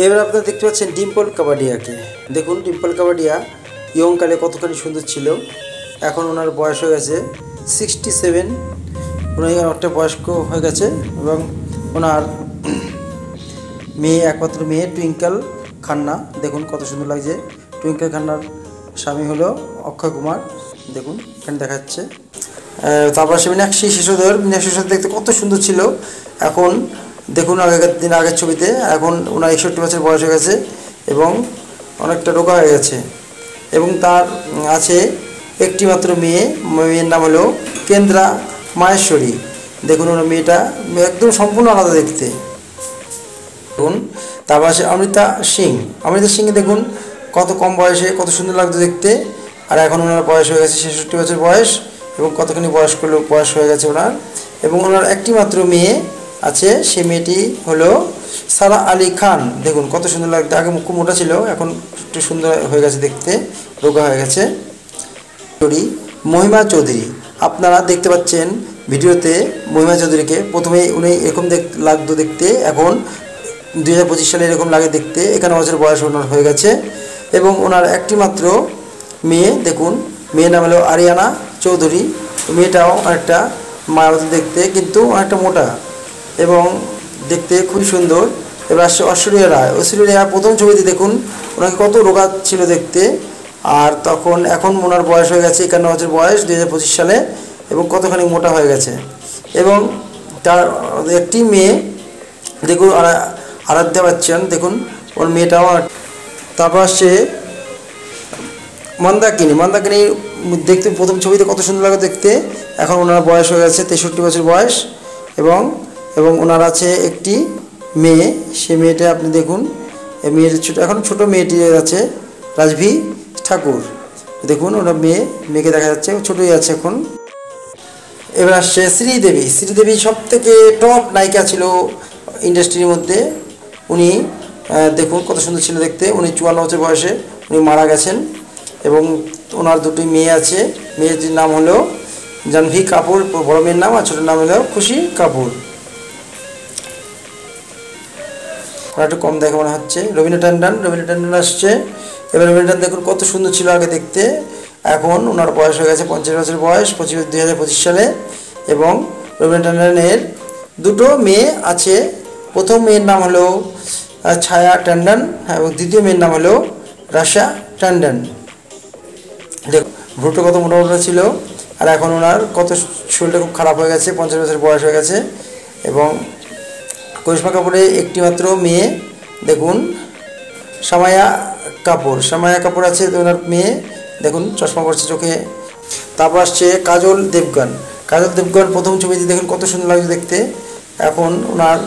এবার আপনারা দেখতে পাচ্ছেন ডিম্পল কাবাডিয়াকে। দেখুন ডিম্পল কাবাডিয়া ইয়ংকালে কতখানি সুন্দর ছিল। এখন ওনার বয়স হয়ে গেছে 67। উনি অনেকটা বয়স্ক হয়ে গেছে এবং ওনার মেয়ে, একমাত্র মেয়ে টুইঙ্কেল খান্না। দেখুন কত সুন্দর লাগছে। টুইঙ্কেল খান্নার স্বামী হলো অক্ষয় কুমার। দেখুন এখানে দেখা যাচ্ছে। তারপর সে মীনাক্ষী শিশুধর। মীনাক্ষী শিশুধর দেখতে কত সুন্দর ছিল। এখন দেখুন আগের ছবিতে এখন ওনার 61 বছর বয়স হয়ে গেছে এবং অনেকটা রোগা হয়ে গেছে এবং তার আছে একটি মাত্র মেয়ে। মেয়ের নাম হলো কেন্দ্রা মাহেশ্বরী। দেখুন ওনার মেয়েটা একদম সম্পূর্ণ আলাদা দেখতে। দেখুন তারপর আছে অমৃতা সিং। অমৃতা সিং দেখুন কত কম বয়সে কত সুন্দর লাগতো দেখতে। আর এখন ওনার বয়স হয়ে গেছে 66 বছর বয়স এবং কতখানি বয়স হয়ে গেছে ওনার। এবং ওনার একটি মাত্র মেয়ে আছে, সেই মেয়েটি হলো সারা আলী খান। দেখুন কত সুন্দর লাগতো। আগে মুখ মোটা ছিল, এখন একটু সুন্দর হয়ে গেছে দেখতে, রোগা হয়ে গেছে। মহিমা চৌধুরী, আপনারা দেখতে পাচ্ছেন ভিডিওতে মহিমা চৌধুরীকে। প্রথমে উনি এরকম লাগতো দেখতে, এখন 2025 সালে এরকম লাগে দেখতে। 51 বছর বয়স ওনার হয়ে গেছে এবং ওনার একটি মাত্র মেয়ে। দেখুন মেয়ের নাম হলো আরিয়ানা চৌধুরী। মেয়েটাও অনেকটা মায়াবতী দেখতে, কিন্তু অনেকটা মোটা এবং দেখতে খুবই সুন্দর। এবার আসছে ঐশ্বরিয়া রায়। ঐশ্বরিয়া রায় প্রথম ছবিতে দেখুন ওনাকে কত রোগা ছিল দেখতে, আর এখন ওনার বয়স হয়ে গেছে 51 বছর বয়স 2025 সালে এবং কতখানি মোটা হয়ে গেছে। এবং তার একটি মেয়ে দেখুন আরাধ্যা বচ্চন। দেখুন ওর মেয়েটাও। তারপর আসছে মন্দাকিনী। মন্দাকিনী দেখতে প্রথম ছবিতে কত সুন্দর লাগে দেখতে, এখন ওনার বয়স হয়ে গেছে 63 বছর বয়স এবং ওনার আছে একটি মেয়ে। সে মেয়েটা আপনি দেখুন, এই মেয়েটা এখন ছোটো মেয়েটি আছে রাজভি ঠাকুর। দেখুন ওনার মেয়েকে দেখা যাচ্ছে, ছোটোই আছে এখন। এবার আসছে শ্রীদেবী। শ্রীদেবী সব থেকে টপ নায়িকা ছিল ইন্ডাস্ট্রির মধ্যে। উনি দেখুন কত সুন্দর ছিল দেখতে। উনি 54 বছর বয়সে উনি মারা গেছেন এবং ওনার দুটি মেয়ে আছে। মেয়েটির নাম হলো জাহ্নবী কাপুর, বড় মেয়ের নাম, আর ছোটোর নাম হলো খুশি কাপুর। একটু কম দেখে মনে হচ্ছে। রবীন্দ্র ট্যান্ডন আসছে। এবার রবীন্দ্র ট্যান্ডন দেখুন কত সুন্দর ছিল আগে দেখতে, এখন ওনার বয়স হয়ে গেছে 50 বছর বয়স 2025 সালে। এবং রবীন্দ্র ট্যান্ডনের দুটো মেয়ে আছে। প্রথম মেয়ের নাম হলো ছায়া ট্যান্ডন এবং দ্বিতীয় মেয়ের নাম হলো রাশা ট্যান্ডন। দেখুন ভ্রুটা কত মোটা মোটা ছিল, আর এখন ওনার কত শরীরটা খুব খারাপ হয়ে গেছে, 50 বছর বয়স হয়ে গেছে। এবং করিশ্মা কাপুরের একটি মাত্র মেয়ে দেখুন সামায়া কাপুর আছে ওনার মেয়ে। দেখুন চশমা পড়ছে চোখে। তারপর আসছে কাজল দেবগন। প্রথম ছবিতে দেখুন কত সুন্দর লাগছে দেখতে, এখন ওনার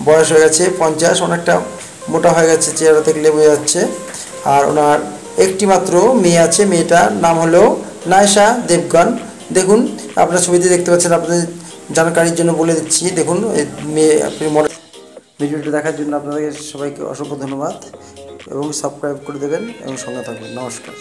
বয়স হয়ে গেছে 50, অনেকটা মোটা হয়ে গেছে, চেহারা দেখলে বোঝা যাচ্ছে। আর ওনার একটি মাত্র মেয়ে আছে, মেয়েটার নাম হলো নায়শা দেবগন। দেখুন আপনার ছবিতে দেখতে পাচ্ছেন, আপনাদের জানকারির জন্য বলে দিচ্ছি। দেখুন মেয়ে আপনি ভিডিওটি দেখার জন্য আপনাদের সবাইকে অসংখ্য ধন্যবাদ এবং সাবস্ক্রাইব করে দেবেন এবং সঙ্গে থাকবেন। নমস্কার।